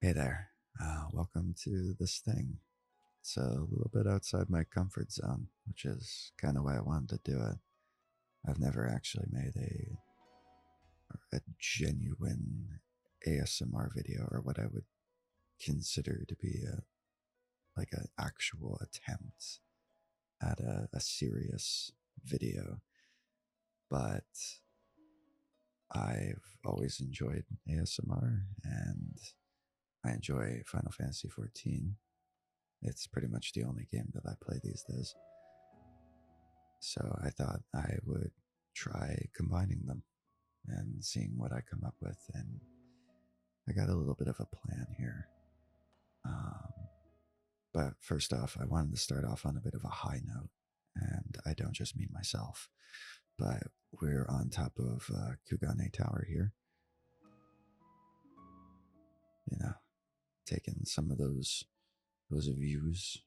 Hey there. Welcome to this thing. It's a little bit outside my comfort zone, which is kind of why I wanted to do it. I've never actually made a genuine ASMR video, or what I would consider to be like an actual attempt at a serious video. But I've always enjoyed ASMR, and I enjoy Final Fantasy XIV. It's pretty much the only game that I play these days. So I thought I would try combining them and seeing what I come up with. And I got a little bit of a plan here. Um, but first off, I wanted to start off on a bit of a high note. And I don't just mean myself, but we're on top of Kugane Tower here. You know, taking some of those views.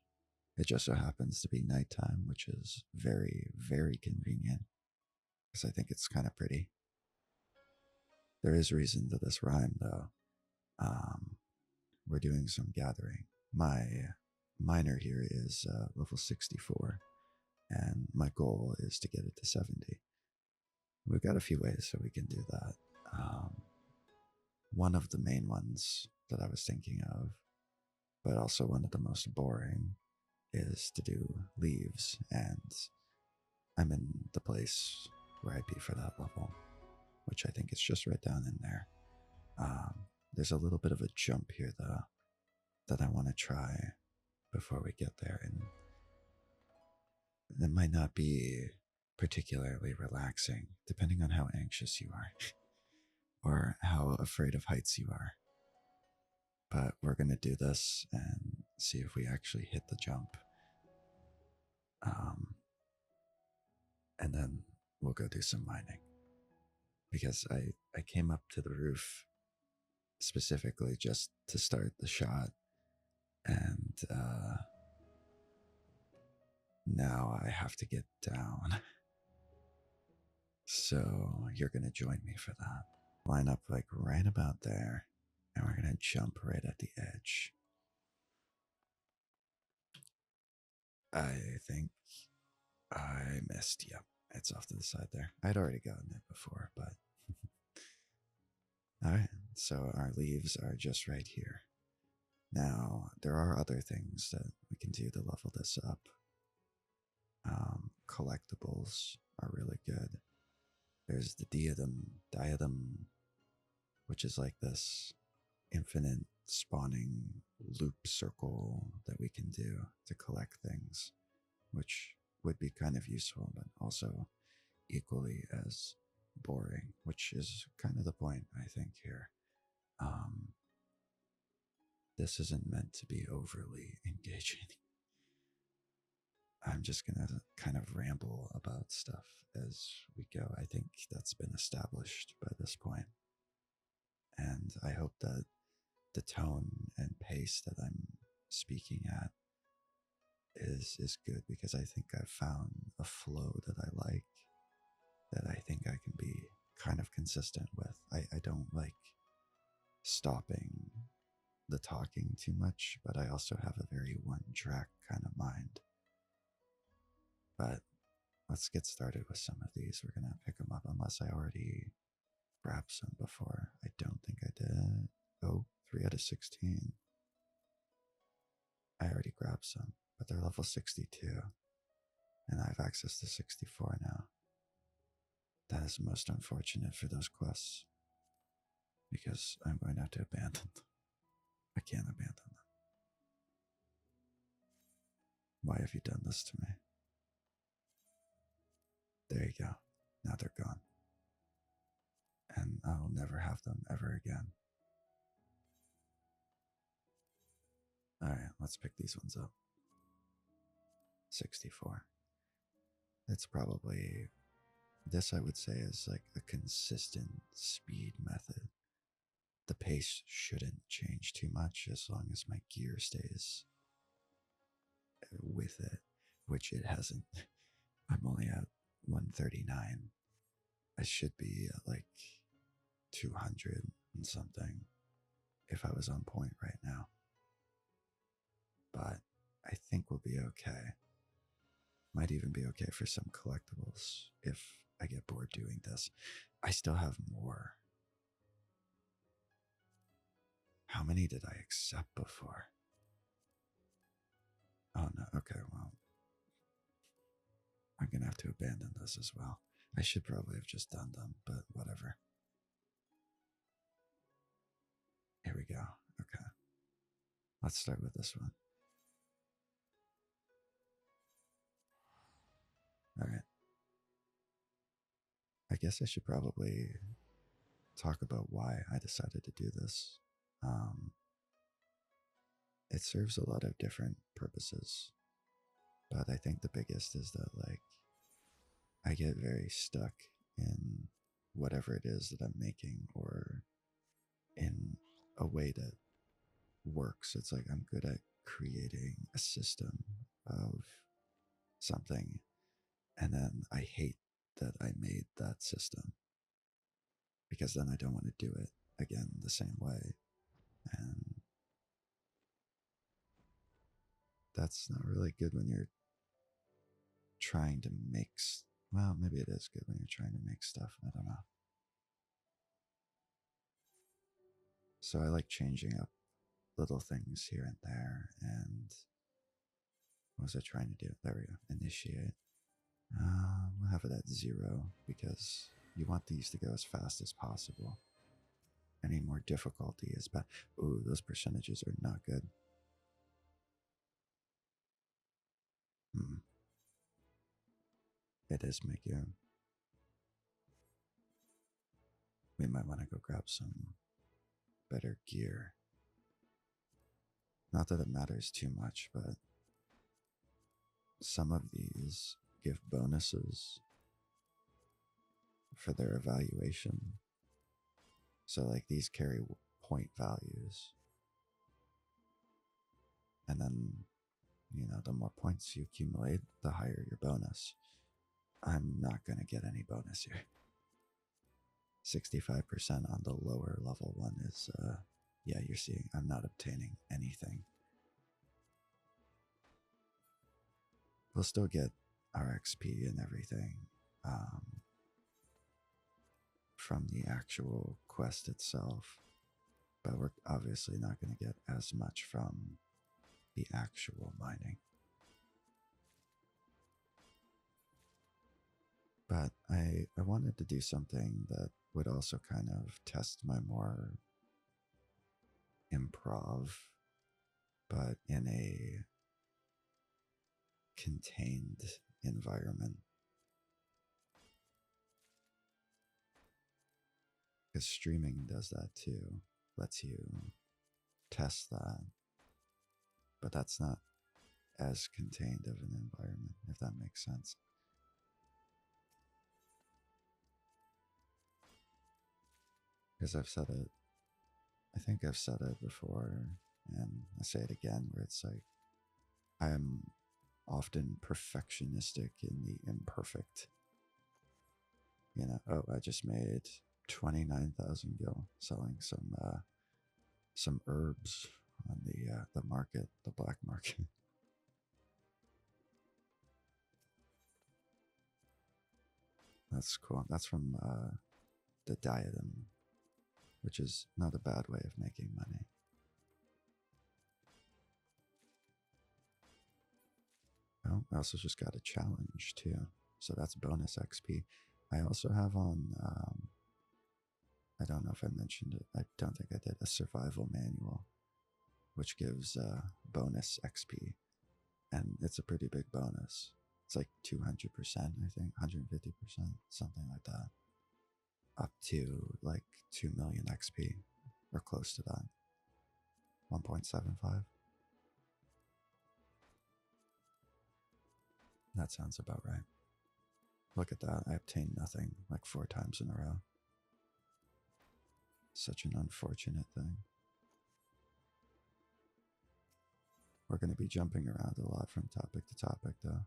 It just so happens to be nighttime, which is very, very convenient because I think it's kind of pretty. There is reason to this rhyme, though. We're doing some gathering. My miner here is level 64, and my goal is to get it to 70. We've got a few ways that we can do that. One of the main ones that I was thinking of, but also one of the most boring, is to do Leves, and I'm in the place where I'd be for that level, which I think is just right down in there. There's a little bit of a jump here, though, that I want to try before we get there, and that might not be particularly relaxing, depending on how anxious you are or how afraid of heights you are. But we're going to do this and see if we actually hit the jump. And then we'll go do some mining. Because I came up to the roof specifically just to start the shot. And now I have to get down. So you're going to join me for that. Line up like right about there. And we're going to jump right at the edge. I think I missed. Yep, it's off to the side there. I'd already gotten it before, but. Alright, so our leaves are just right here. Now, there are other things that we can do to level this up. Collectibles are really good. There's the diadem, which is like this infinite spawning loop circle that we can do to collect things, which would be kind of useful, but also equally as boring, which is kind of the point, I think, here. This isn't meant to be overly engaging. I'm just going to kind of ramble about stuff as we go. I think that's been established by this point. And I hope that the tone and pace that I'm speaking at is good, because I think I've found a flow that I like, that I think I can be kind of consistent with. I don't like stopping the talking too much, but I also have a very one track kind of mind. But let's get started with some of these. We're going to pick them up, unless I already grabbed some before. I don't think I did. Oh, 3 out of 16. I already grabbed some, but they're level 62. And I have access to 64 now. That is most unfortunate for those quests, because I'm going to have to abandon them. I can't abandon them. Why have you done this to me? There you go. Now they're gone. And I'll never have them ever again. Alright, let's pick these ones up. 64. It's probably, this I would say is like a consistent speed method. The pace shouldn't change too much as long as my gear stays with it, which it hasn't. I'm only at 139. I should be at like 200 and something if I was on point right now. But I think we'll be okay. Might even be okay for some collectibles if I get bored doing this. I still have more. How many did I accept before? Oh no, okay, well, I'm gonna have to abandon this as well. I should probably have just done them, but whatever. Here we go. Okay. Let's start with this one. Alright. I guess I should probably talk about why I decided to do this. It serves a lot of different purposes, but I think the biggest is that, like, I get very stuck in whatever it is that I'm making or in a way that works. It's like I'm good at creating a system of something, and then I hate that I made that system because then I don't want to do it again the same way. And that's not really good when you're trying to make, well, maybe it is good when you're trying to make stuff. I don't know. So I like changing up little things here and there. And what was I trying to do? There we go. Initiate. We'll have it at 0 because you want these to go as fast as possible. Any more difficulty is bad. Ooh, those percentages are not good. It is making. We might want to go grab some better gear. Not that it matters too much, but some of these give bonuses for their evaluation. So, like, these carry point values. And then, you know, the more points you accumulate, the higher your bonus. I'm not going to get any bonus here. 65% on the lower level one is, yeah, you're seeing I'm not obtaining anything. We'll still get our XP and everything from the actual quest itself, but we're obviously not going to get as much from the actual mining. But I wanted to do something that would also kind of test my more improv, but in a contained environment. Because streaming does that too, lets you test that, but that's not as contained of an environment, if that makes sense. Because I've said it, I think I've said it before, and I say it again, where it's like, I am often perfectionistic in the imperfect. You know, oh, I just made 29,000 gil selling some herbs on the market, the black market. That's cool. That's from the diadem, which is not a bad way of making money. Oh, I also just got a challenge too, so that's bonus XP. I also have on, I don't know if I mentioned it, I don't think I did, a survival manual, which gives bonus XP, and it's a pretty big bonus. It's like 200%, I think, 150%, something like that. Up to like 2 million XP, or close to that. 1.75. That sounds about right. Look at that, I obtained nothing like 4 times in a row. Such an unfortunate thing. We're going to be jumping around a lot from topic to topic, though.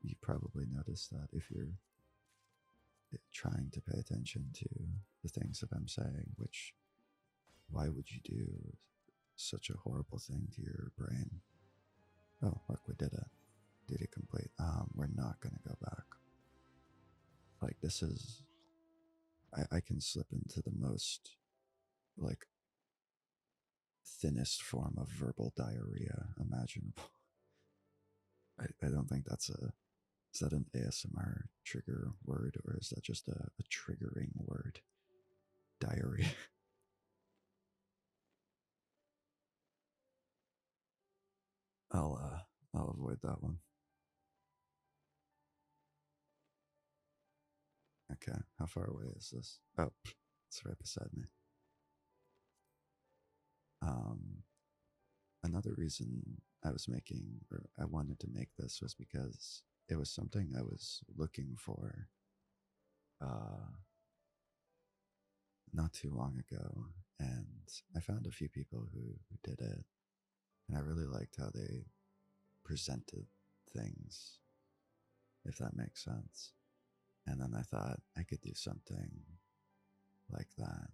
You probably noticed that if you're trying to pay attention to the things that I'm saying, which Why would you do such a horrible thing to your brain? Oh, look, we did it. Did it complete? We're not gonna go back. Like, this is. I can slip into the most, like, thinnest form of verbal diarrhea imaginable. I don't think that's a. Is that an ASMR trigger word, or is that just a triggering word? Diarrhea. I'll avoid that one. Okay, how far away is this? Oh, it's right beside me. Um, Another reason I was making, or I wanted to make this, was because it was something I was looking for uh, not too long ago, and I found a few people who did it, and I really liked how they presented things, if that makes sense. And then I thought I could do something like that.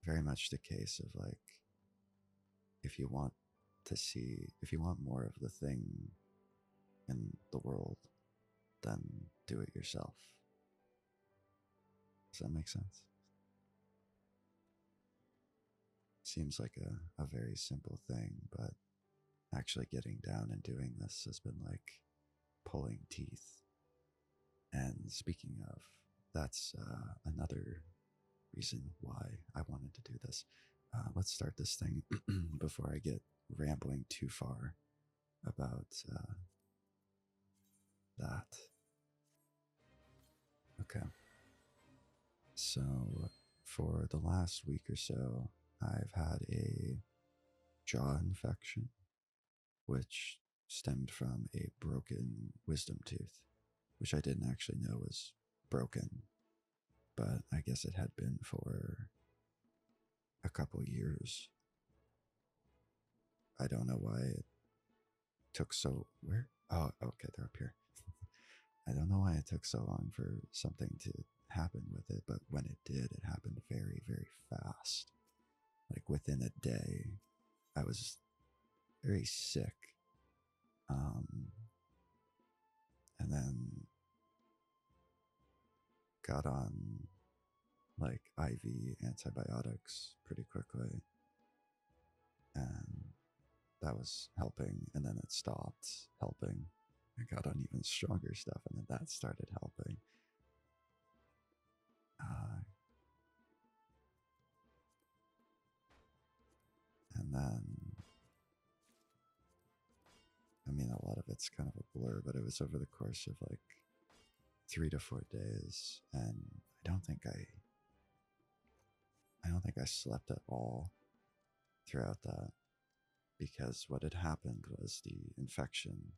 Very much the case of like, if you want if you want more of the thing in the world, then do it yourself. Does that make sense? Seems like a very simple thing, but actually getting down and doing this has been like pulling teeth. And speaking of, that's another reason why I wanted to do this. Let's start this thing before I get rambling too far about that. Okay. So, for the last week or so, I've had a jaw infection, which stemmed from a broken wisdom tooth, which I didn't actually know was broken, but I guess it had been for a couple years. I don't know why it took so. Where? Oh, okay, they're up here. I don't know why it took so long for something to happen with it, but when it did, it happened very, very fast. Like within a day, I was very sick. Um, and then got on like IV antibiotics pretty quickly. And that was helping. And then it stopped helping. I got on even stronger stuff, and then that started helping. Uh, and then, I mean, a lot of it's kind of a blur, but it was over the course of like 3 to 4 days, and I don't think I slept at all throughout that, because what had happened was the infection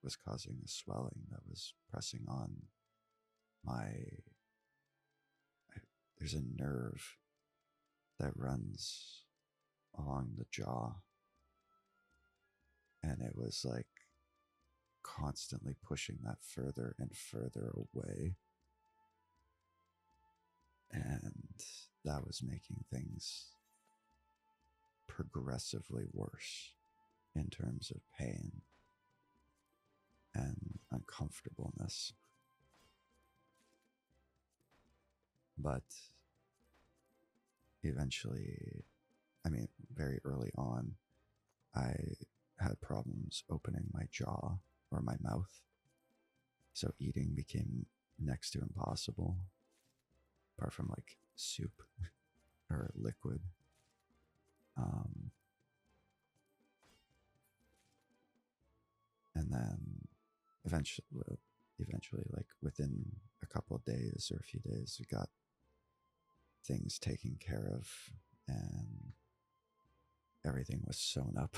was causing a swelling that was pressing on my. There's a nerve that runs along the jaw, and it was like constantly pushing that further and further away. And that was making things progressively worse in terms of pain and uncomfortableness. But eventually, I mean, very early on, I had problems opening my jaw or my mouth. So eating became next to impossible, apart from like soup or liquid. Um, and then eventually, like within a couple of days or a few days, we got things taken care of, and everything was sewn up,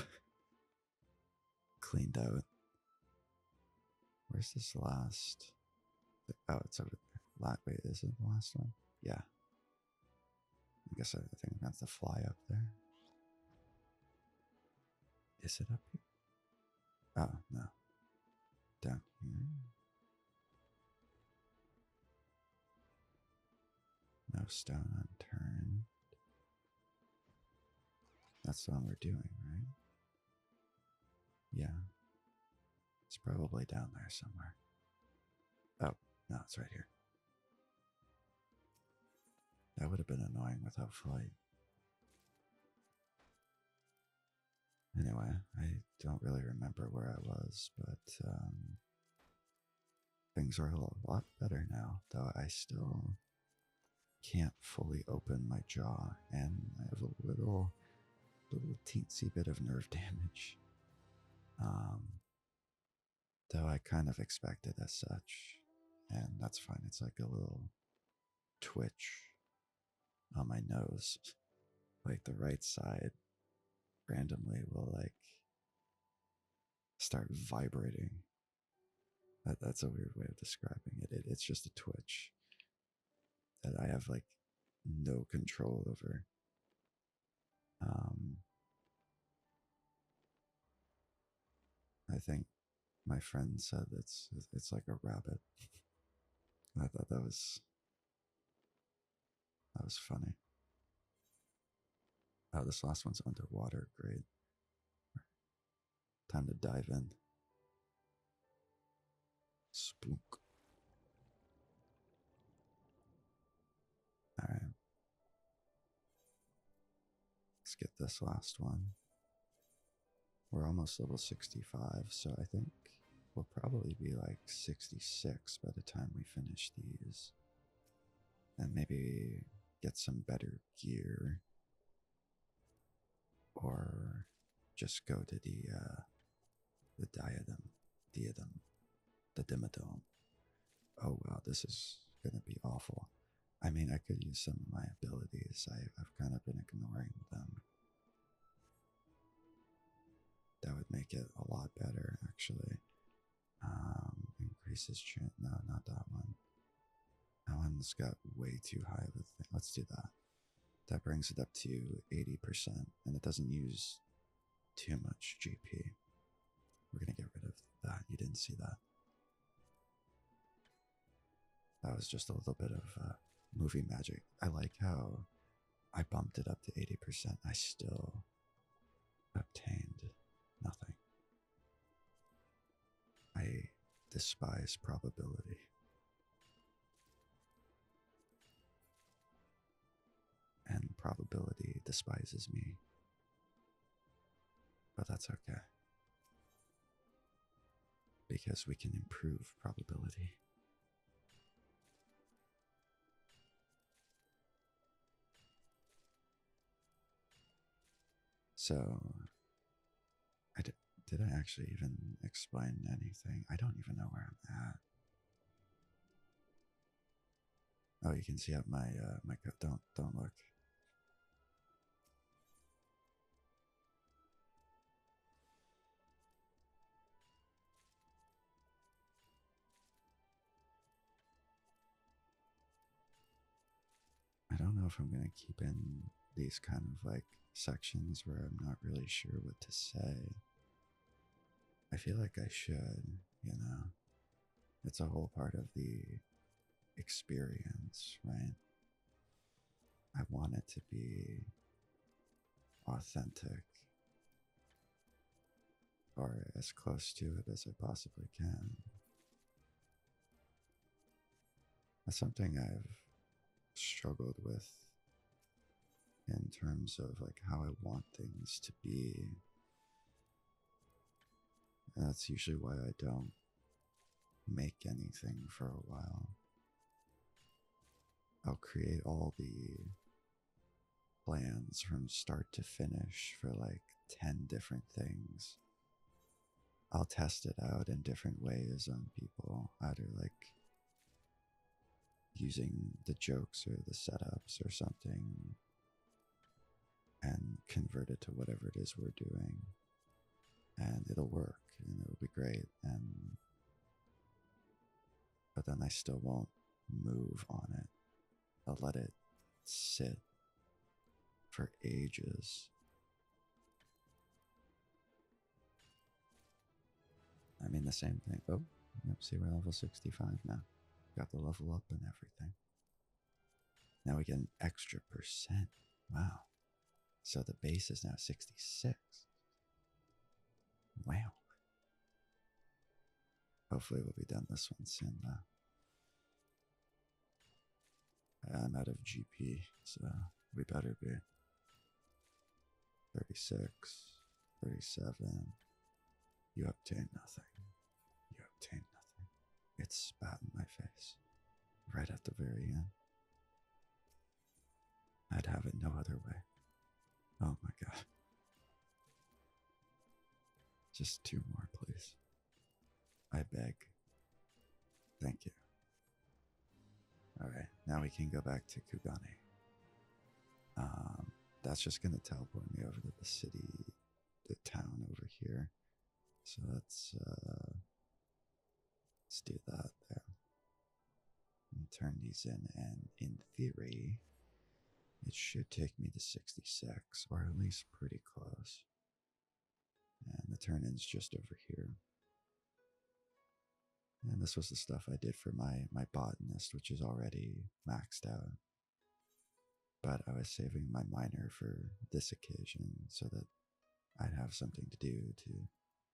cleaned out. Where's this last? Oh, it's over there. Wait, is it the last one? Yeah. I guess I think I'm gonna have to fly up there. Is it up here? Oh, no. Down here. No stone unturned. That's the one we're doing, right? Yeah. It's probably down there somewhere. Oh, no, it's right here. That would have been annoying without flight. Anyway, I don't really remember where I was, but things are a lot better now, though I still can't fully open my jaw, and I have a little teensy bit of nerve damage. Though I kind of expect it as such, and that's fine. It's like a little twitch on my nose, like the right side randomly will like start vibrating. That's a weird way of describing it. It's just a twitch that I have like no control over. I think my friend said it's like a rabbit. I thought that was funny. Oh, this last one's underwater. Great. Time to dive in. Spook. All right. Let's get this last one. We're almost level 65, so I think we'll probably be like 66 by the time we finish these. And maybe get some better gear. Or just go to the diadem, the dimmadome. Oh wow, this is gonna be awful. I mean, I could use some of my abilities. I've kind of been ignoring them. That would make it a lot better, actually. Increases chance. No, not that one. That one's got way too high of a thing. Let's do that. That brings it up to 80%, and it doesn't use too much GP. We're gonna get rid of that. You didn't see that. That was just a little bit of movie magic. I like how I bumped it up to 80%. I still obtained nothing. I despise probability. And probability despises me. But that's okay. Because we can improve probability. So, did I actually even explain anything? I don't even know where I'm at. Oh, you can see up my my code. Don't look. I don't know if I'm gonna keep in these kind of like sections where I'm not really sure what to say. I feel like I should, you know. It's a whole part of the experience, right? I want it to be authentic or as close to it as I possibly can. That's something I've struggled with in terms of like how I want things to be. And that's usually why I don't make anything for a while. I'll create all the plans from start to finish for like 10 different things. I'll test it out in different ways on people, either like using the jokes or the setups or something, and convert it to whatever it is we're doing. And it'll work and it'll be great. But then I still won't move on it. I'll let it sit for ages. I mean, the same thing. Oh, yep, see, we're level 65 now. Got the level up and everything. Now we get an extra percent. Wow. So the base is now 66. Wow. Hopefully we'll be done this one soon, though. I'm out of GP, so we better be. 36, 37. You obtain nothing. You obtain nothing. It spat in my face. Right at the very end. I'd have it no other way. Oh my god. Just 2 more, please. I beg. Thank you. Alright, now we can go back to Kugane. That's just gonna teleport me over to the city, the town over here. So let's do that there. And turn these in, and in theory, it should take me to 66, or at least pretty close. And the turn-in's just over here. And this was the stuff I did for my botanist, which is already maxed out. But I was saving my miner for this occasion so that I'd have something to do to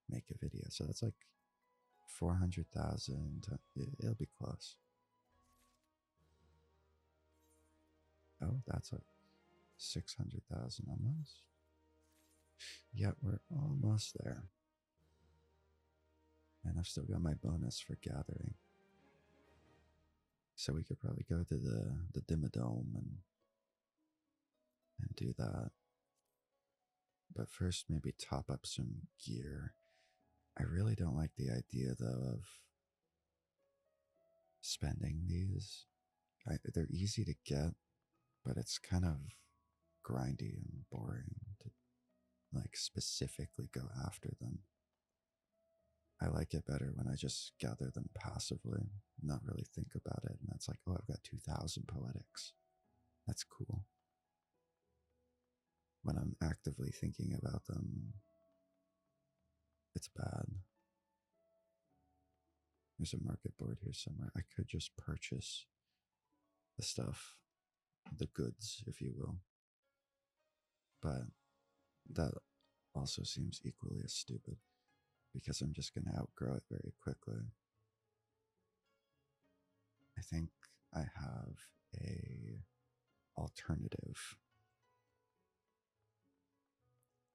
make a video. So that's like 400,000. It'll be close. Oh, that's like 600,000 almost. Yeah, we're almost there. And I've still got my bonus for gathering. So we could probably go to the Dimmadome and do that. But first, maybe top up some gear. I really don't like the idea, though, of spending these. They're easy to get, but it's kind of grindy and boring to, like, specifically go after them. I like it better when I just gather them passively, not really think about it. And that's like, oh, I've got 2,000 poetics. That's cool. When I'm actively thinking about them, it's bad. There's a market board here somewhere. I could just purchase the stuff, the goods, if you will. But that also seems equally as stupid because I'm just going to outgrow it very quickly. I think I have a alternative.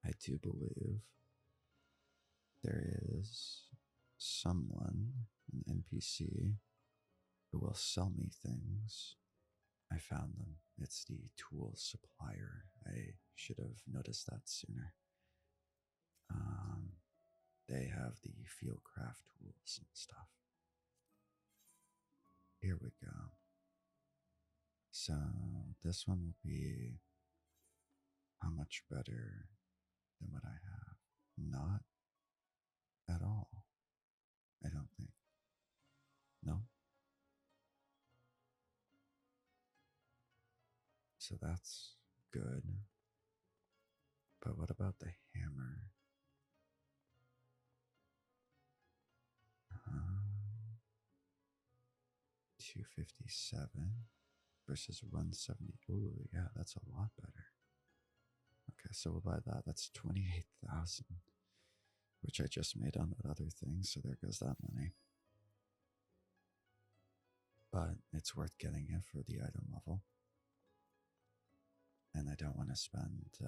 I do believe there is someone, an NPC, who will sell me things. I found them. It's the tool supplier. I should have noticed that sooner. They have the fieldcraft tools and stuff. Here we go. So this one will be how much better than what I have? Not at all. I don't think. No. So that's good. But what about the hammer? 257 versus 170. Ooh, yeah, that's a lot better. Okay, so we'll buy that. That's 28,000, which I just made on that other thing. So there goes that money. But it's worth getting it for the item level. And I don't want to spend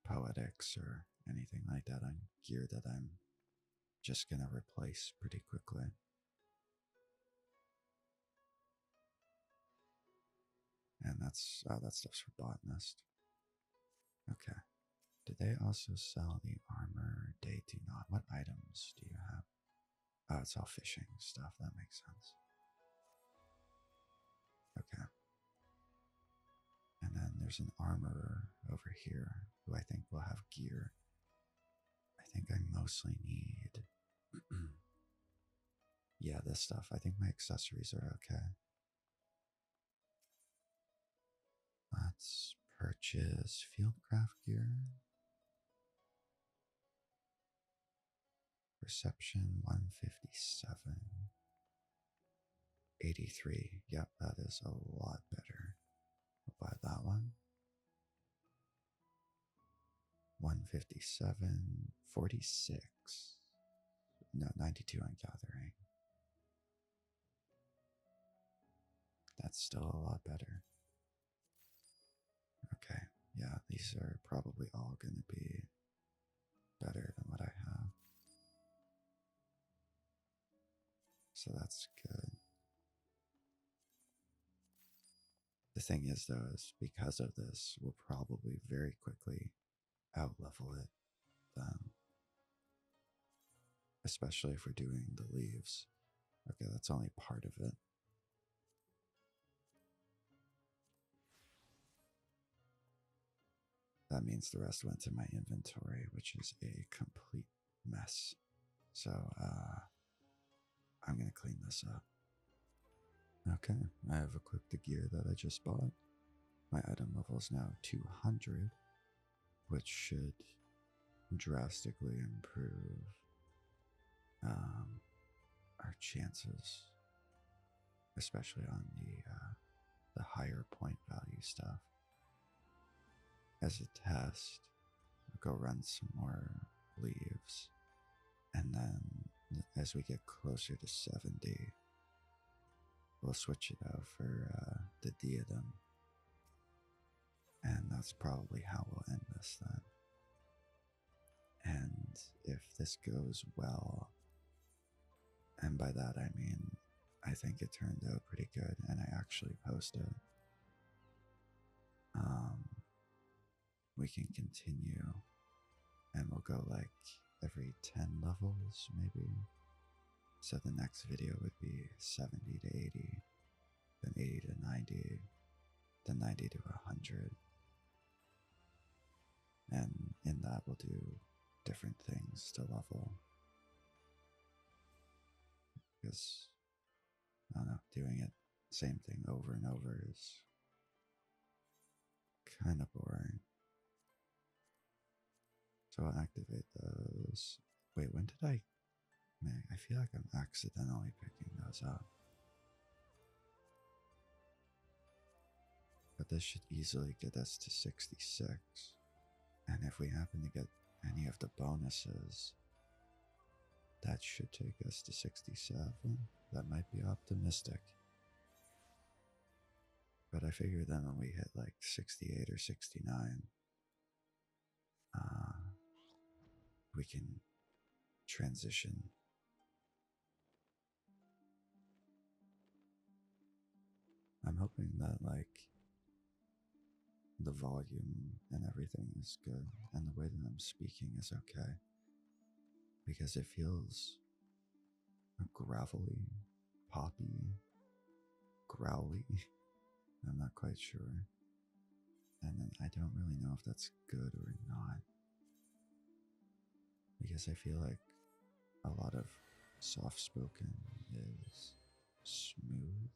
poetics or anything like that on gear that I'm just going to replace pretty quickly. And that stuff's for botanist. Okay. Do they also sell the armor? They do not. What items do you have? Oh, it's all fishing stuff. That makes sense. Okay. And then there's an armorer over here who I think will have gear. I think I mostly need... yeah, this stuff. I think my accessories are okay. Let's purchase fieldcraft gear. Perception 157. 83. Yep, that is a lot better. I'll buy that one. 157, 46. No, 92 on gathering. That's still a lot better. Okay, yeah, these are probably all going to be better than what I have. So that's good. The thing is, though, is because of this, we'll probably very quickly outlevel it then. Especially if we're doing the leaves. Okay, that's only part of it. That means the rest went to my inventory, which is a complete mess. So, I'm going to clean this up. Okay, I have equipped the gear that I just bought. My item level is now 200, which should drastically improve our chances, especially on the higher point value stuff. As a test, I'll go run some more leaves, and then as we get closer to 70, we'll switch it out for the diadem, and that's probably how we'll end this then. And if this goes well, and by that I mean I think it turned out pretty good and I actually posted, we can continue and we'll go like every 10 levels maybe. So the next video would be 70 to 80, then 80 to 90, then 90 to 100. And in that we'll do different things to level. Because, I don't know, doing it same thing over and over is kind of boring. So I'll activate those. Wait, when did I... Man, I feel like I'm accidentally picking those up. But this should easily get us to 66. And if we happen to get any of the bonuses, that should take us to 67. That might be optimistic. But I figure then when we hit like 68 or 69, we can transition. I'm hoping that like the volume and everything is good and the way that I'm speaking is okay, because it feels gravelly, poppy, growly. I'm not quite sure. And then I don't really know if that's good or not, because I feel like a lot of soft spoken is smooth.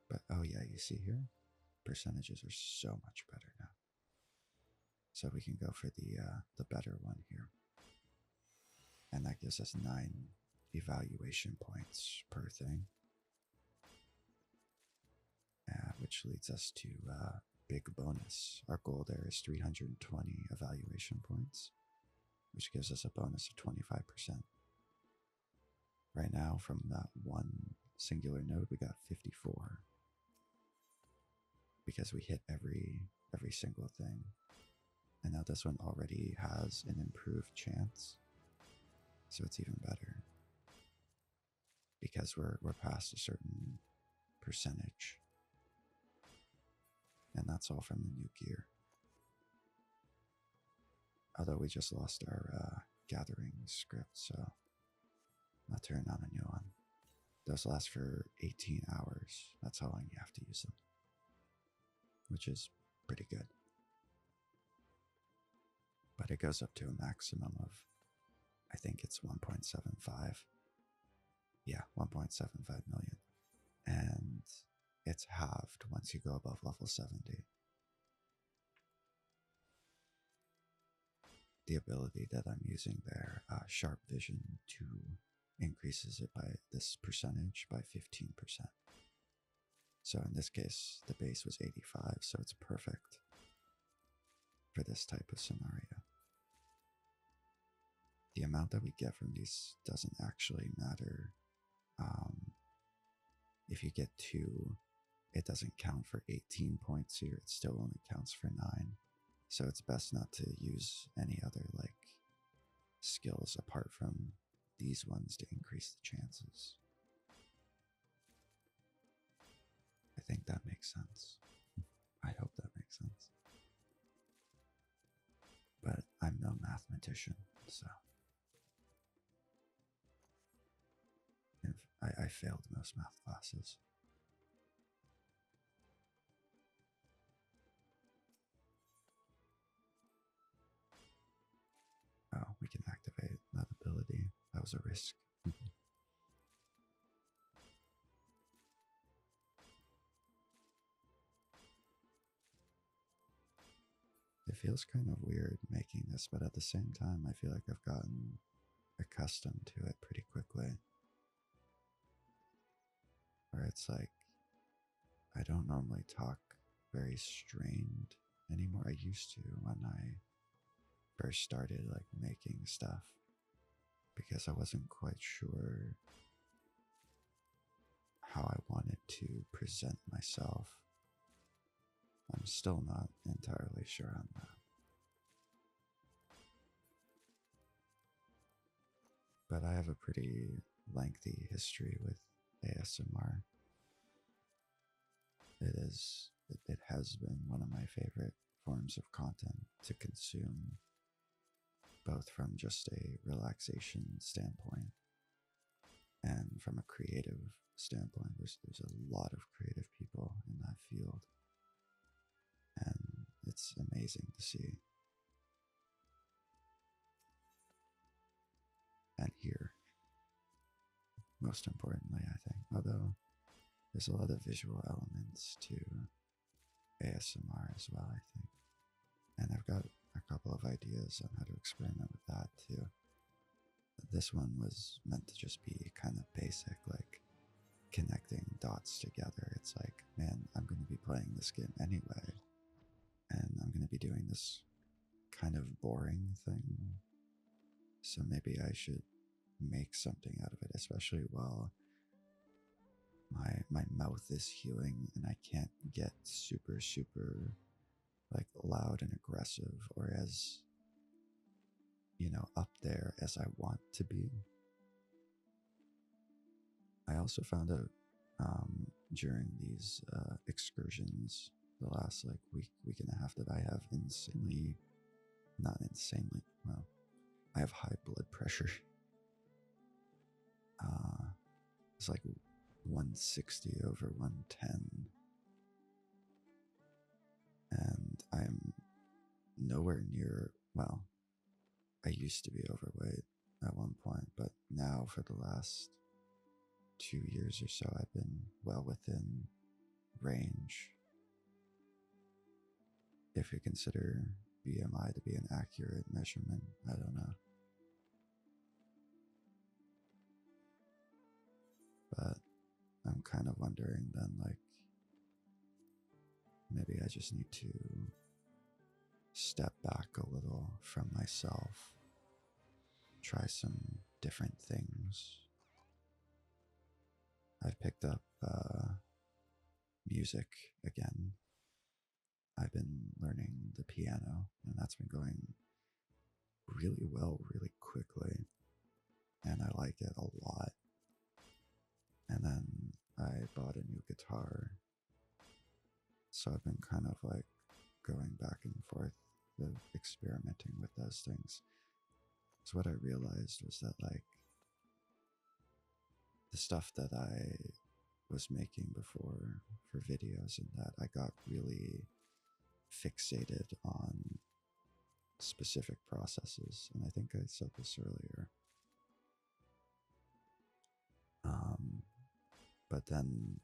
But oh yeah, you see here, percentages are so much better now. So we can go for the better one here. And that gives us 9 evaluation points per thing. Which leads us to big bonus. Our goal there is 320 evaluation points, which gives us a bonus of 25%. Right now, from that one singular node, we got 54. Because we hit every single thing. And now this one already has an improved chance. So it's even better. Because we're past a certain percentage. And that's all from the new gear. Although we just lost our gathering script, so I'll turn on a new one. Those last for 18 hours. That's how long you have to use them. Which is pretty good. But it goes up to a maximum of, I think it's 1.75. Yeah, 1.75 million. And it's halved once you go above level 70. The ability that I'm using there, Sharp Vision 2, increases it by this percentage by 15%. So in this case, the base was 85, so it's perfect. for this type of scenario. The amount that we get from these doesn't actually matter. If you get 2, it doesn't count for 18 points here. It still only counts for 9. So it's best not to use any other like skills apart from these ones to increase the chances. I think that makes sense. I hope that makes sense. But I'm no mathematician, so I failed most math classes. Oh, we can activate that ability. That was a risk. It feels kind of weird making this, but at the same time, I feel like I've gotten accustomed to it pretty quickly. Where it's like, I don't normally talk very strained anymore. I used to when I first started like making stuff, because I wasn't quite sure how I wanted to present myself. I'm still not entirely sure on that. But I have a pretty lengthy history with ASMR. It has been one of my favorite forms of content to consume, both from just a relaxation standpoint and from a creative standpoint. There's a lot of creative people in that field, and it's amazing to see and hear, most importantly, I think. Although there's a lot of visual elements to ASMR as well, I think. And I've got a couple of ideas on how to experiment with that too. This one was meant to just be kind of basic, like connecting dots together. It's like, man, I'm going to be playing this game anyway, and I'm going to be doing this kind of boring thing. So maybe I should make something out of it, especially while my mouth is healing and I can't get super like loud and aggressive or as, you know, up there as I want to be. I also found out during these excursions, the last like week and a half, that I have well, I have high blood pressure. It's like 160 over 110. And I'm nowhere near, well, I used to be overweight at one point, but now for the last 2 years or so, I've been well within range. If you consider BMI to be an accurate measurement, I don't know. But I'm kind of wondering then, like, maybe I just need to step back a little from myself, try some different things. I've picked up music again. I've been learning the piano, and that's been going really well, really quickly, and I like it a lot. And then I bought a new guitar, so I've been kind of like going back and forth with experimenting with those things. So what I realized was that like the stuff that I was making before for videos and that, I got really fixated on specific processes, and I think I said this earlier. But then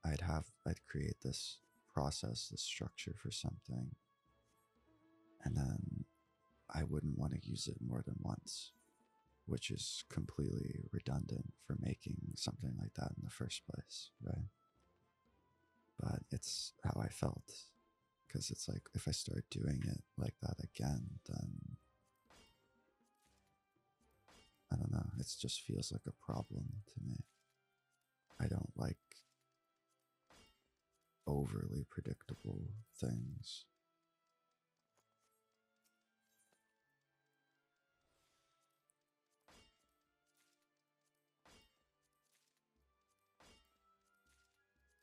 I'd create this process, this structure for something, and then I wouldn't want to use it more than once, which is completely redundant for making something like that in the first place, right? But it's how I felt. Because it's like, if I start doing it like that again, then I don't know, it just feels like a problem to me. I don't like overly predictable things.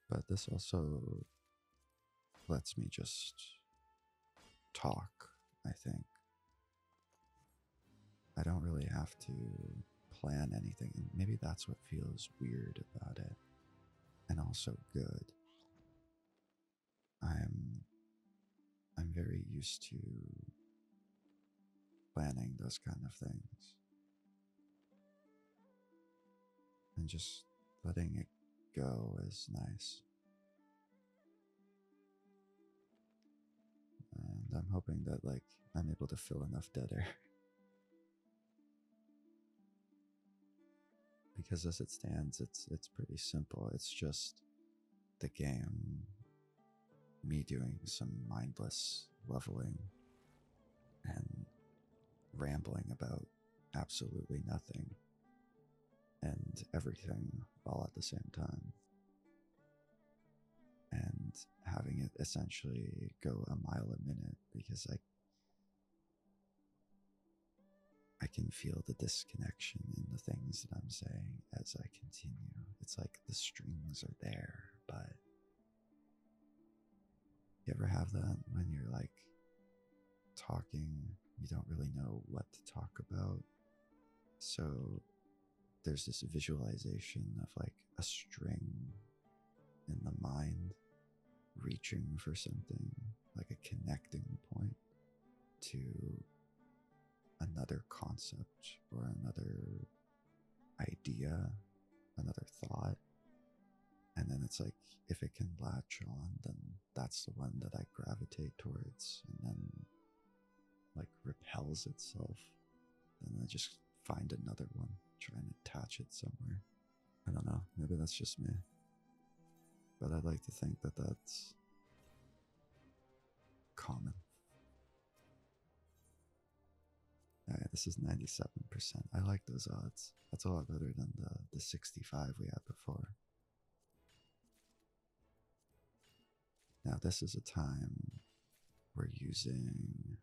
But this also lets me just talk, I think. I don't really have to plan anything, and maybe that's what feels weird about it, and also good. I'm very used to planning those kind of things, and just letting it go is nice. And I'm hoping that like I'm able to fill enough dead air. Because as it stands, it's pretty simple. It's just the game, me doing some mindless leveling and rambling about absolutely nothing and everything all at the same time, and having it essentially go a mile a minute because I can feel the disconnection in the things that I'm saying as I continue. It's like the strings are there, but you ever have that when you're like talking, you don't really know what to talk about? So there's this visualization of like a string in the mind reaching for something, like a connecting point to another concept or another idea, another thought. And then it's like, if it can latch on, then that's the one that I gravitate towards, and then like repels itself. Then I just find another one, try and attach it somewhere. I don't know, maybe that's just me. But I'd like to think that that's common. Alright, this is 97%. I like those odds. That's a lot better than the 65 we had before. Now this is a time we're using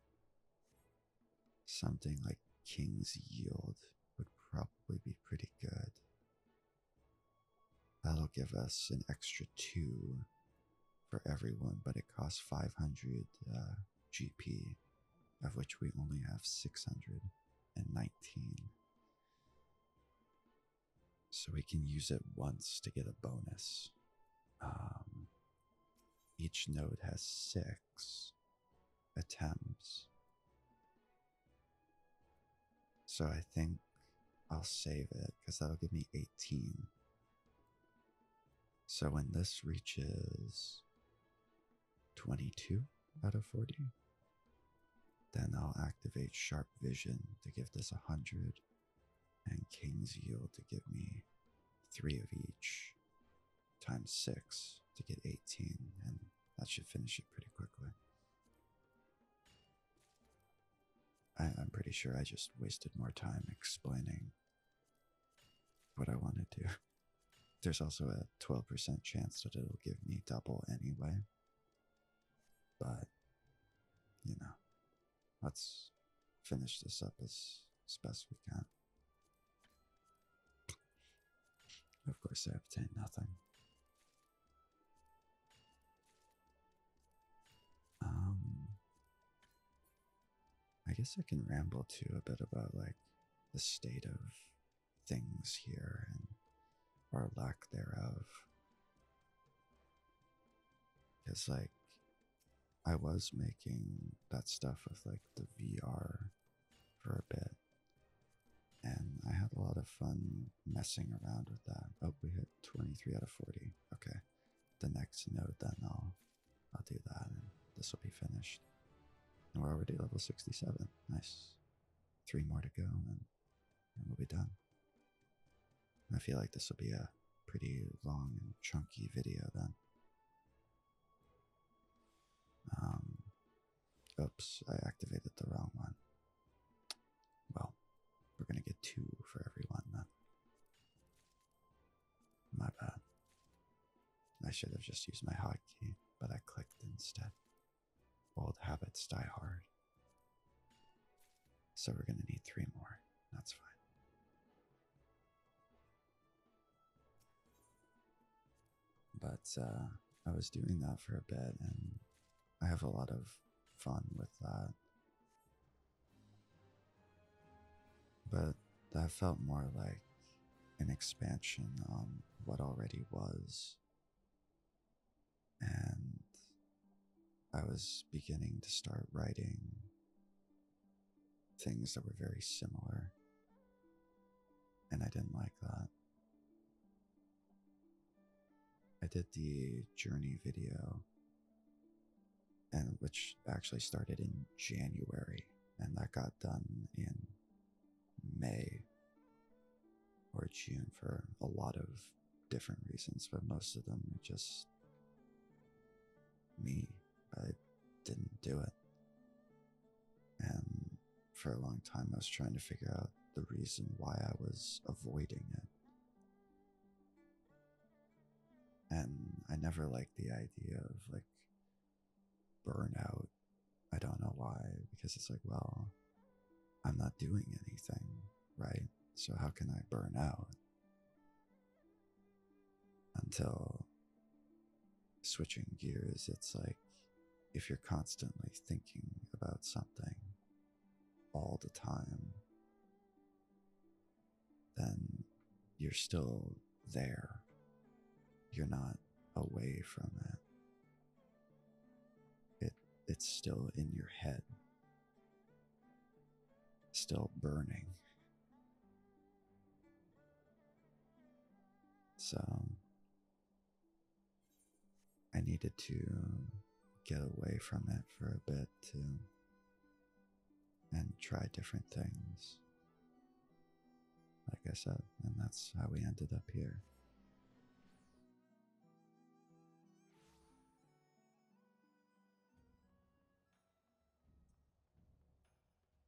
something like King's Yield would probably be pretty good. That'll give us an extra 2 for everyone, but it costs 500 GP, of which we only have 619. So we can use it once to get a bonus. Each node has 6 attempts. So I think I'll save it because that'll give me 18. So when this reaches 22 out of 40, then I'll activate Sharp Vision to give this 100, and King's Yield to give me 3 of each, times 6 to get 18, and that should finish it pretty quickly. I'm pretty sure I just wasted more time explaining what I want to do. There's also a 12% chance that it'll give me double anyway. But, you know, let's finish this up as best we can. Of course, I obtained nothing. I guess I can ramble too a bit about like the state of things here and or lack thereof. Because like I was making that stuff with like the VR for a bit, and I had a lot of fun messing around with that. Oh, we hit 23 out of 40. Okay, the next node then I'll do that, and this will be finished. And we're already level 67. Nice. 3 more to go, and we'll be done. I feel like this will be a pretty long and chunky video then. Oops, I activated the wrong one. Well, we're gonna get 2 for everyone then. My bad. I should have just used my hotkey, but I clicked instead. Old habits die hard. So we're gonna need 3 more. That's fine. But I was doing that for a bit, and I have a lot of fun with that. But that felt more like an expansion on what already was. And I was beginning to start writing things that were very similar. And I didn't like that. I did the journey video, and which actually started in January, and that got done in May or June for a lot of different reasons, but most of them are just me. I didn't do it. And for a long time, I was trying to figure out the reason why I was avoiding it. And I never liked the idea of like burnout. I don't know why, because it's like, well, I'm not doing anything, right? So how can I burn out? Until switching gears, it's like if you're constantly thinking about something all the time, then you're still there. You're not away from it. It's still in your head, still burning. So I needed to get away from it for a bit too, and try different things, like I said, and that's how we ended up here.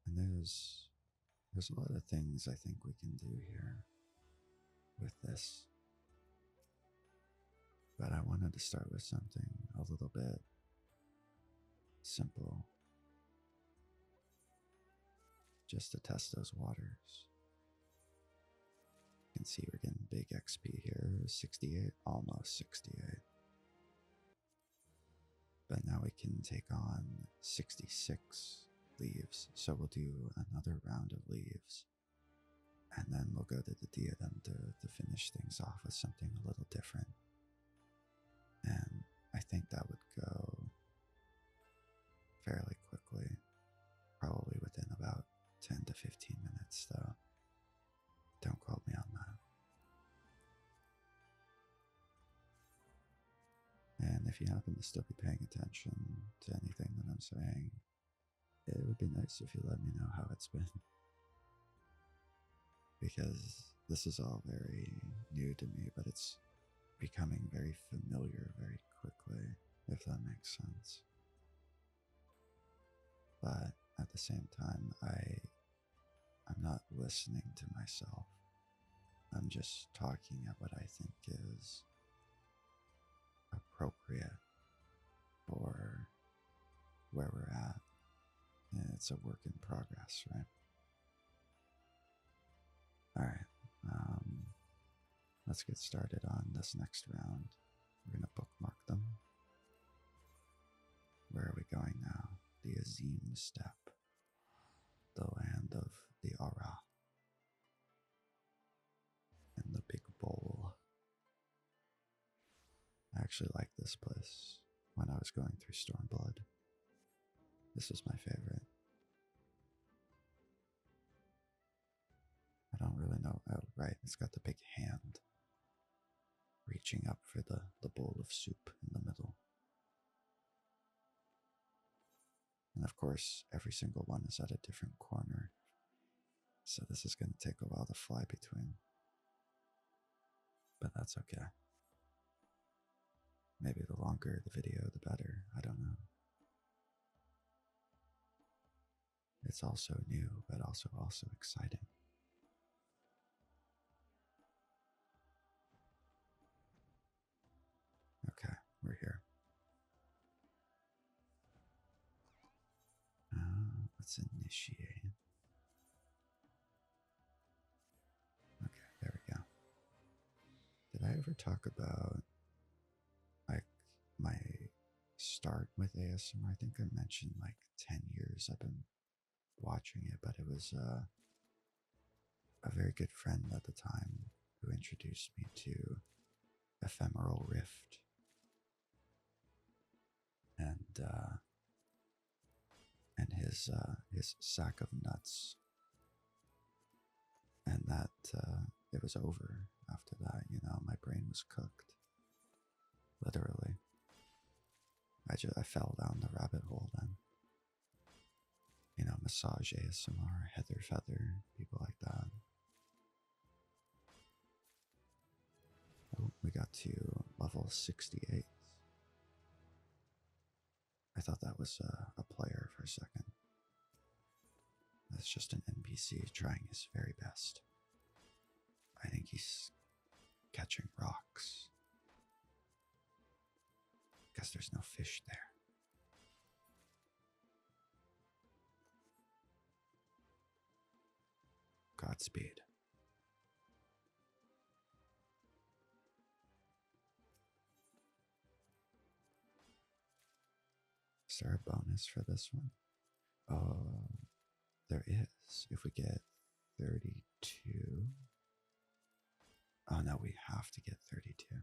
And there's a lot of things I think we can do here with this, but I wanted to start with something a little bit simple, just to test those waters. You can see we're getting big XP here, 68, almost 68. But now we can take on 66 leaves, so we'll do another round of leaves. And then we'll go to the diadem to finish things off with something a little different. And I think that would go fairly quickly, probably within about 10 to 15 minutes though. Don't quote me on that. And if you happen to still be paying attention to anything that I'm saying, it would be nice if you let me know how it's been. Because this is all very new to me, but it's becoming very familiar very quickly, if that makes sense. But at the same time, I'm not listening to myself. I'm just talking at what I think is appropriate for where we're at. And it's a work in progress, right? Alright, let's get started on this next round. We're going to bookmark them. Where are we going now? The Azim Steppe, the land of the Aura, and the Big Bowl. I actually like this place when I was going through Stormblood. This was my favorite. I don't really know. Oh, right, it's got the big hand reaching up for the bowl of soup in the middle. And of course, every single one is at a different corner. So this is going to take a while to fly between. But that's okay. Maybe the longer the video, the better. I don't know. it's also new, but also exciting. Okay, we're here. Let's initiate. Okay, there we go. Did I ever talk about like my start with ASMR? I think I mentioned like 10 years I've been watching it, but it was a very good friend at the time who introduced me to Ephemeral Rift, and his sack of nuts, and that it was over after that. You know, my brain was cooked, literally. I fell down the rabbit hole then. You know, massage ASMR, Heather Feather, people like that. Oh, we got to level 68. I thought that was a player for a second. That's just an NPC trying his very best. I think he's catching rocks. Because there's no fish there. Godspeed. Is there a bonus for this one? Oh, there is. If we get 32. Oh no, we have to get 32.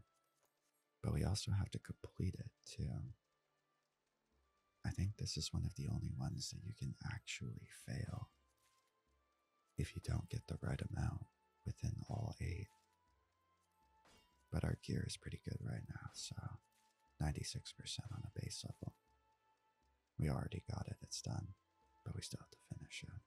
But we also have to complete it too. I think this is one of the only ones that you can actually fail if you don't get the right amount within all 8. But our gear is pretty good right now, so 96% on a base level. We already got it, it's done, but we still have to finish it.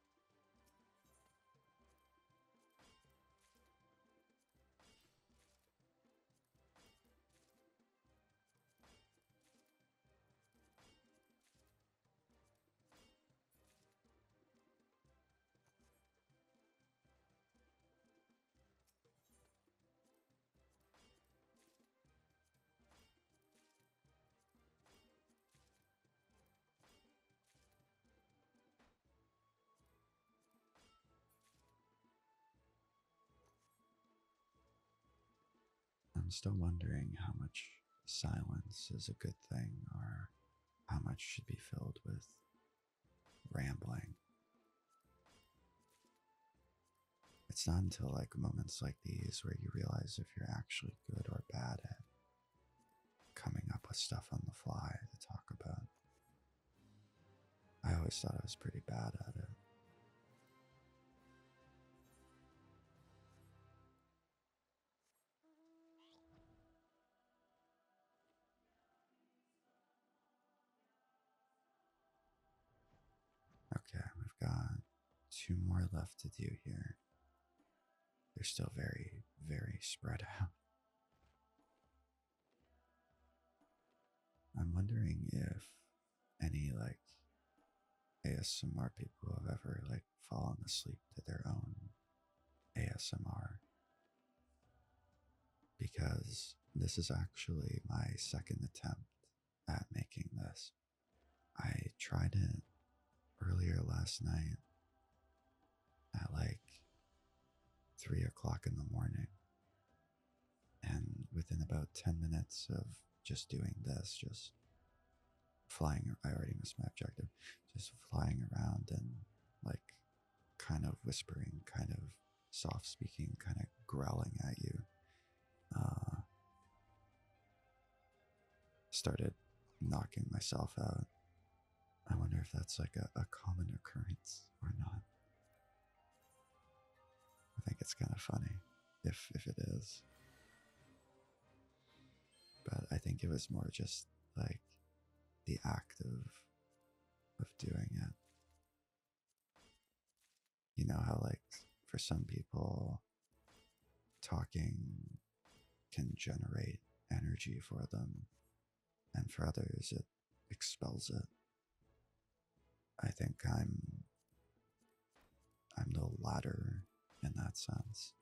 I'm still wondering how much silence is a good thing or how much should be filled with rambling. It's not until like moments like these where you realize if you're actually good or bad at coming up with stuff on the fly to talk about. I always thought I was pretty bad at it. Okay, we've got 2 more left to do here. They're still very, very spread out. I'm wondering if any like ASMR people have ever like fallen asleep to their own ASMR, because this is actually my second attempt at making this. I tried it earlier last night at like 3 o'clock in the morning, and within about 10 minutes of just doing this, just flying, I already missed my objective, just flying around and like kind of whispering, kind of soft speaking, kind of growling at you, started knocking myself out. I wonder if that's like a common occurrence or not. I think it's kind of funny if it is. But I think it was more just like the act of doing it. You know how like for some people talking can generate energy for them, and for others it expels it. I think I'm I'm no ladder in that sense.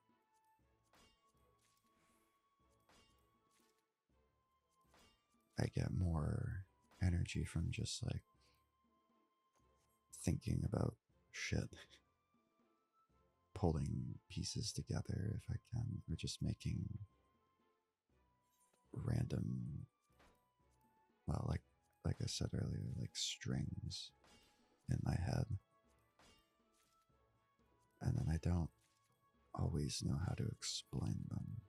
I get more energy from just like thinking about shit, pulling pieces together if I can, or just making random, well, like I said earlier, like strings in my head. And then I don't always know how to explain them.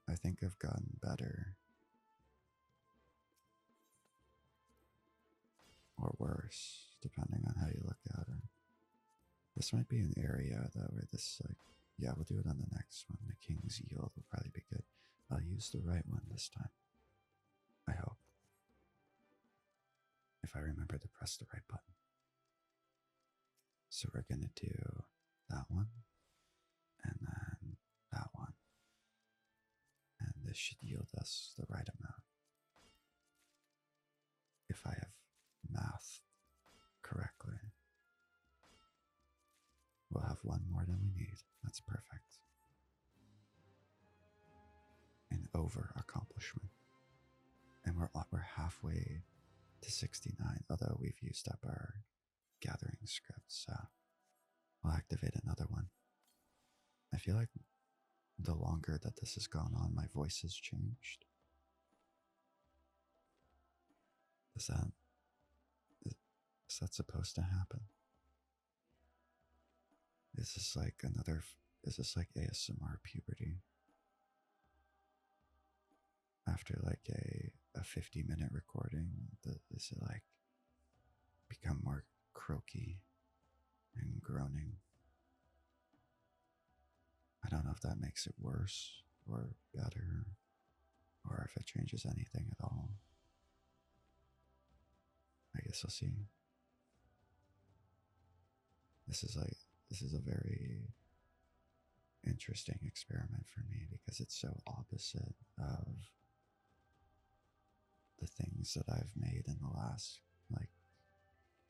I think I've gotten better. Or worse, depending on how you look at it. This might be an area though where this like, yeah, we'll do it on the next one. The King's Yield will probably be good. I'll use the right one this time. I hope. If I remember to press the right button. So we're gonna do that one, and then that one. And this should yield us the right amount. If I have math correctly. We'll have one more than we need. That's perfect. An over accomplishment. And we're halfway to 69, although we've used up our gathering script, so we'll activate another one. I feel like the longer that this has gone on, my voice has changed. Is that supposed to happen? Is this like ASMR puberty? After like a 50-minute recording, does it like become more croaky and groaning? I don't know if that makes it worse or better, or if it changes anything at all. I guess I'll see. This is a very interesting experiment for me because it's so opposite of the things that I've made in the last like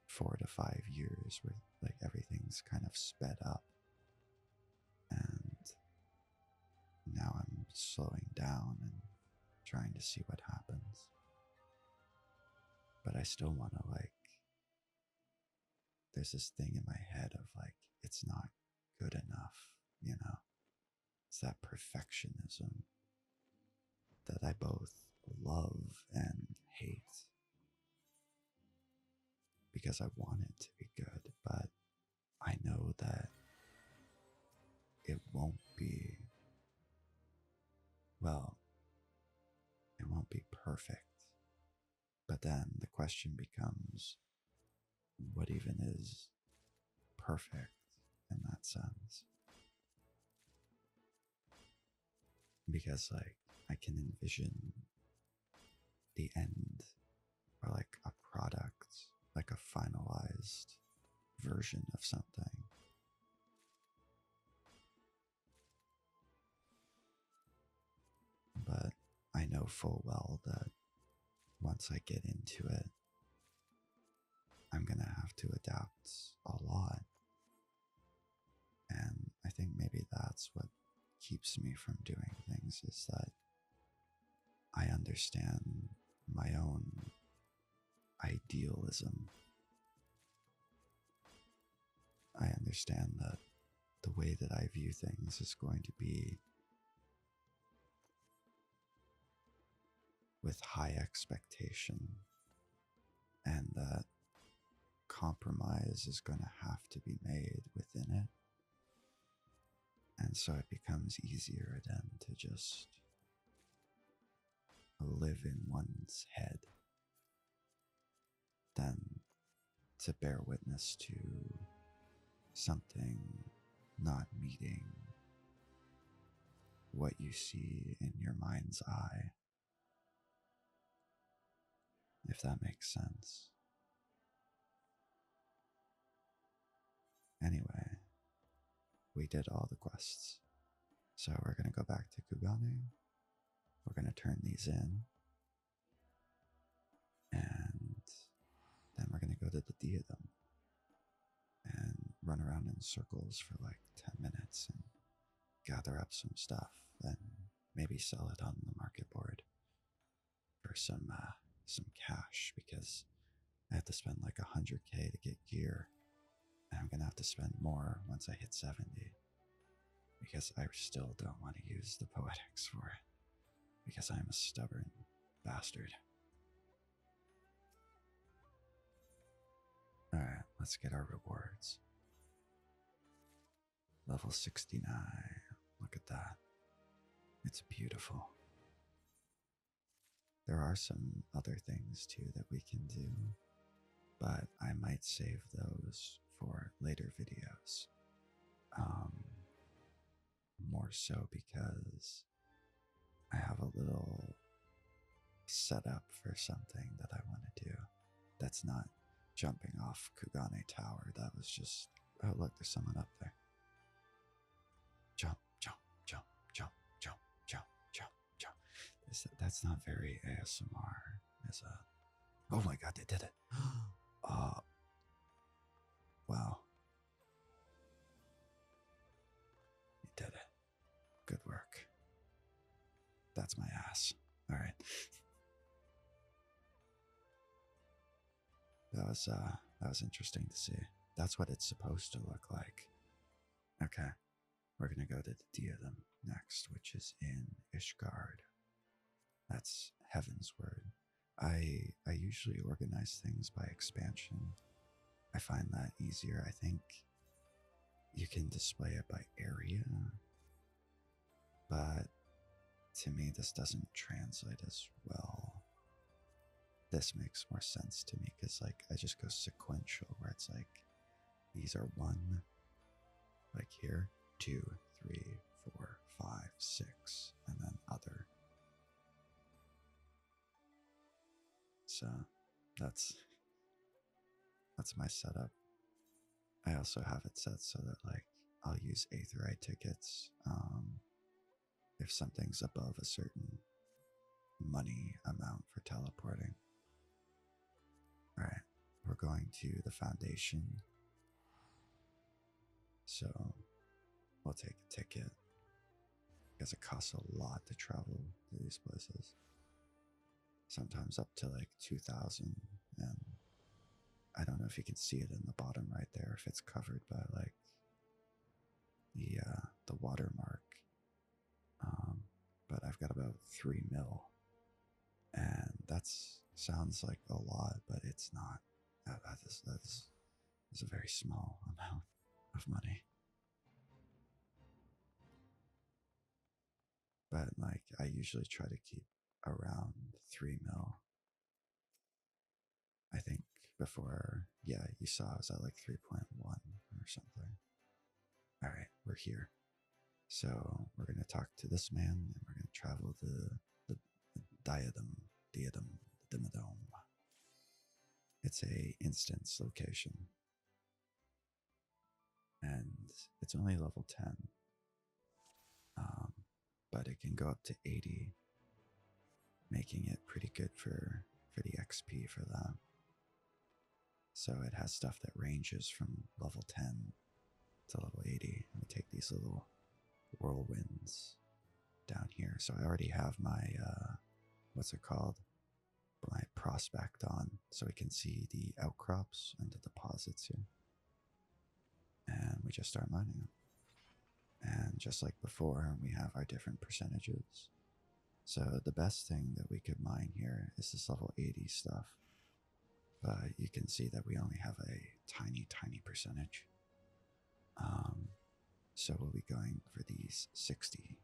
4 to 5 years, where like everything's kind of sped up, and now I'm slowing down and trying to see what happens. But I still want to like, there's this thing in my head of like, it's not good enough, you know? It's that perfectionism that I both love and hate, because I want it to be good, but I know that it won't be, well, it won't be perfect. But then the question becomes, what even is perfect in that sense? Because like I can envision the end, or like a product, like a finalized version of something. But I know full well that once I get into it, I'm gonna have to adapt a lot. And I think maybe that's what keeps me from doing things, is that I understand my own idealism. I understand that the way that I view things is going to be with high expectation, and that compromise is going to have to be made within it. And so it becomes easier then to just live in one's head than to bear witness to something not meeting what you see in your mind's eye, if that makes sense. Anyway, we did all the quests. So we're going to go back to Kugane. We're going to turn these in. And then we're going to go to the Diadem and run around in circles for like 10 minutes and gather up some stuff and maybe sell it on the market board for some cash, because I have to spend like 100k to get gear, and I'm gonna have to spend more once I hit 70, because I still don't want to use the poetics for it, because I'm a stubborn bastard. Alright, let's get our rewards. Level 69. Look at that. It's beautiful. There are some other things too that we can do, but I might save those for later videos. More so because I have a little setup for something that I want to do that's not jumping off Kugane Tower. That was just, oh look, there's someone up there. Jump, jump, jump, jump, jump, jump, jump, jump. That's not very ASMR. Oh my god, they did it. Wow. You did it. Good work. That's my ass. Alright. That was interesting to see. That's what it's supposed to look like. Okay. We're gonna go to the Diadem next, which is in Ishgard. That's Heaven's Word. I usually organize things by expansion. I find that easier. I think you can display it by area, but to me this doesn't translate as well. This makes more sense to me because like I just go sequential, where it's like these are 1, like here, 2, 3, 4, 5, 6, and then other. So that's my setup. I also have it set so that like I'll use Aetheryte tickets if something's above a certain money amount for teleporting. Alright, we're going to the Foundation. So we'll take a ticket, because it costs a lot to travel to these places. Sometimes up to like 2,000, and I don't know if you can see it in the bottom right there, if it's covered by like the watermark. But I've got about 3 mil, and that's sounds like a lot, but it's not. That is a very small amount of money. But like I usually try to keep around 3 mil. I think before, yeah, you saw I was at like 3.1 or something. All right, we're here. So we're going to talk to this man, and we're going to travel the Diadem. It's a instance location, and it's only level 10, but it can go up to 80, making it pretty good for the XP for that. So it has stuff that ranges from level 10 to level 80. We take these little whirlwinds down here. So I already have my, what's it called? My prospect on, so we can see the outcrops and the deposits here. And we just start mining them. And just like before, we have our different percentages. So the best thing that we could mine here is this level 80 stuff. But you can see that we only have a tiny percentage. So we'll be going for these 60s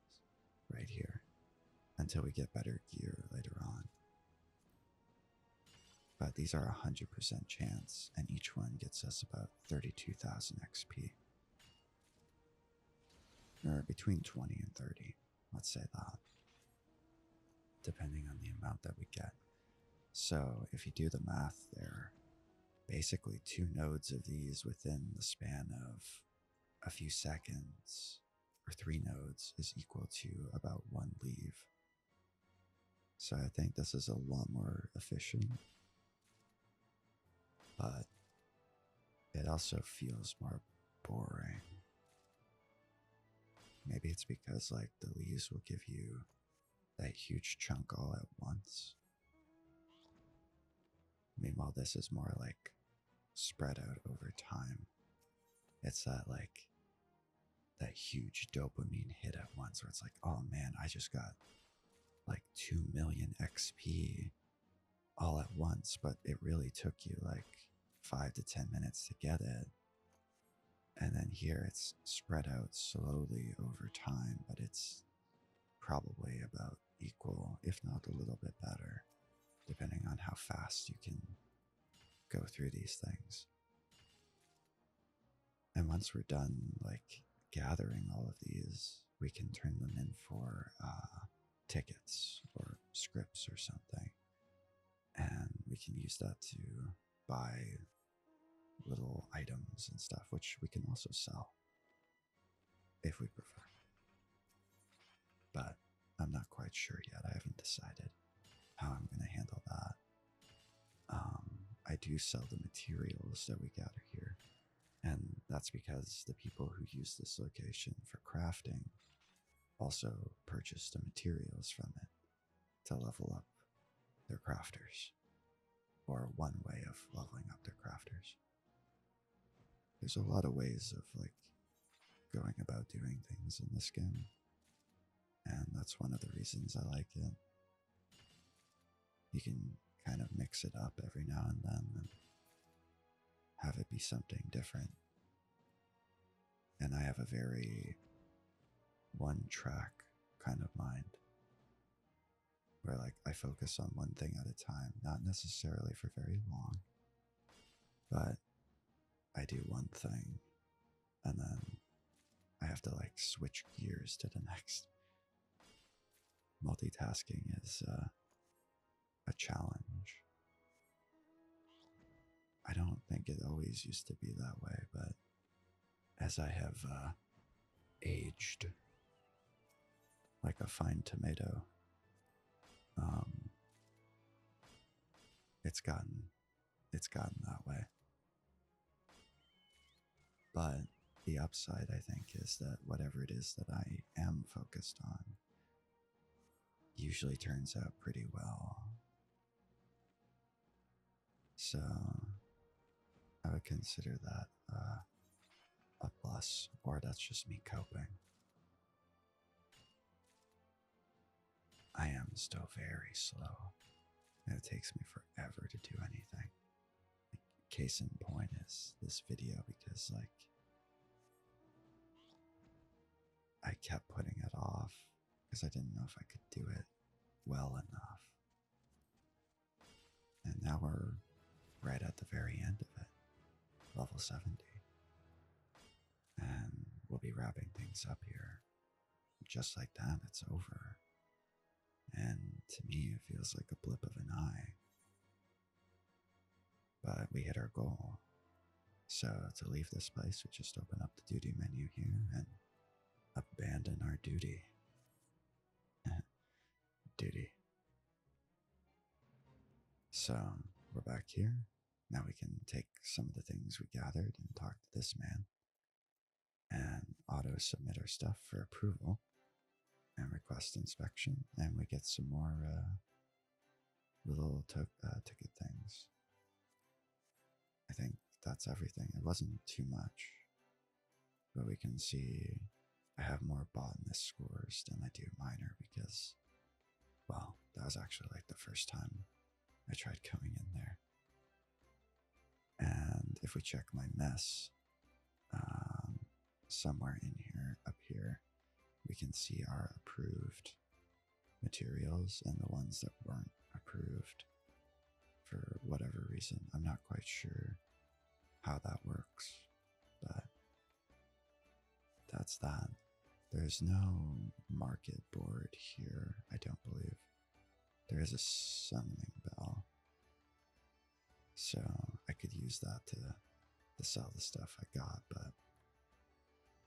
right here until we get better gear later on. But these are 100% chance, and each one gets us about 32,000 XP. Or between 20 and 30, let's say that, depending on the amount that we get. So if you do the math there, basically 2 nodes of these within the span of a few seconds, or 3 nodes, is equal to about 1 leave. So I think this is a lot more efficient, but it also feels more boring. Maybe it's because like the leaves will give you that huge chunk all at once. Meanwhile, this is more like spread out over time. It's that huge dopamine hit at once where it's like, oh man, I just got like 2 million XP all at once, but it really took you like 5 to 10 minutes to get it. And then here it's spread out slowly over time, but it's probably about equal, if not a little bit better, depending on how fast you can go through these things. And once we're done, like gathering all of these, we can turn them in for tickets or scripts or something. And we can use that to buy little items and stuff, which we can also sell if we prefer. But I'm not quite sure yet. I haven't decided how I'm going to handle that. I do sell the materials that we gather here. And that's because the people who use this location for crafting also purchase the materials from it to level up their crafters, or one way of leveling up their crafters. There's a lot of ways of like going about doing things in this game, and that's one of the reasons I like it. You can kind of mix it up every now and then and have it be something different. And I have a very one-track kind of mind, where like I focus on one thing at a time, not necessarily for very long, but I do one thing and then I have to like switch gears to the next. Multitasking is a challenge. I don't think it always used to be that way, but as I have aged like a fine tomato, it's gotten that way. But the upside, I think, is that whatever it is that I am focused on usually turns out pretty well. So I would consider that a plus, or that's just me coping. I am still very slow, and it takes me forever to do anything. Case in point is this video, because like I kept putting it off because I didn't know if I could do it well enough. And now we're right at the very end of it, level 70. And we'll be wrapping things up here. Just like that, it's over. And to me, it feels like a blip of an eye. But we hit our goal. So to leave this place, we just open up the duty menu here and abandon our duty. Duty. So we're back here. Now we can take some of the things we gathered and talk to this man and auto-submit our stuff for approval and request inspection, and we get some more little ticket things. I think that's everything. It wasn't too much, but we can see I have more botanist scores than I do minor because, well, that was actually like the first time I tried coming in there. And if we check my mess, somewhere in here, up here, we can see our approved materials and the ones that weren't approved for whatever reason. I'm not quite sure how that works, but that's that. There's no market board here, I don't believe. There is a summoning bell, so I could use that to sell the stuff I got, but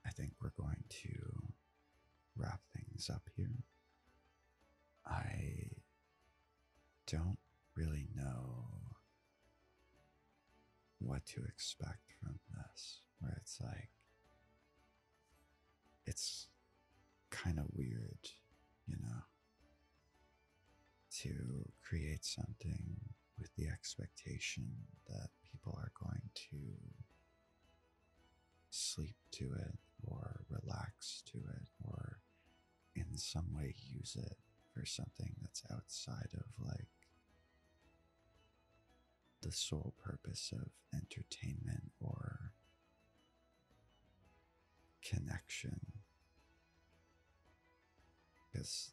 I think we're going to wrap things up here. I don't really know what to expect from this, where it's like it's kind of weird, you know, to create something with the expectation that people are going to sleep to it or relax to it or in some way use it for something that's outside of like the sole purpose of entertainment or connection, because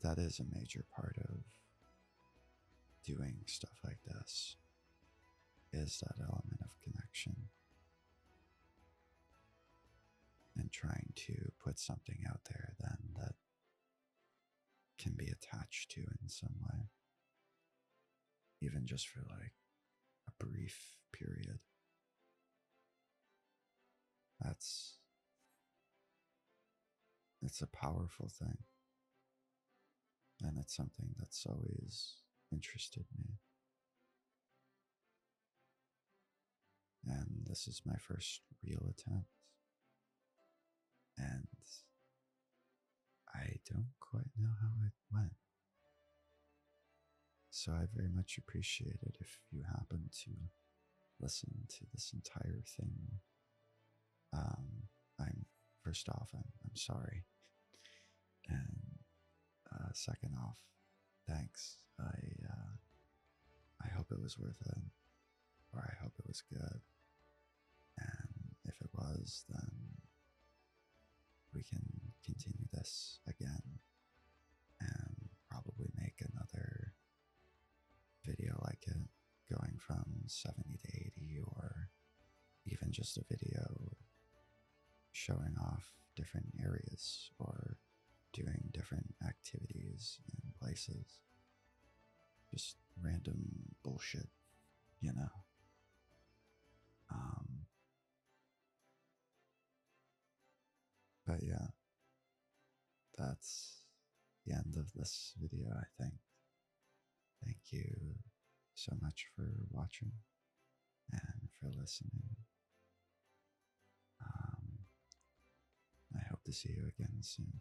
that is a major part of doing stuff like this, is that element of connection and trying to put something out there then that can be attached to in some way, even just for like a brief period. It's a powerful thing, and it's something that's always interested me. And this is my first real attempt, and I don't quite know how it went. So I very much appreciate it if you happen to listen to this entire thing. I'm first off, I'm sorry, and second off, thanks. I hope it was worth it, or I hope it was good. And if it was, then we can continue this again and probably make another video like it, going from 70 to 80, or even just a video showing off different areas or doing different activities and places. Just random bullshit, you know. But yeah, that's the end of this video, I think. Thank you so much for watching and for listening. I hope to see you again soon.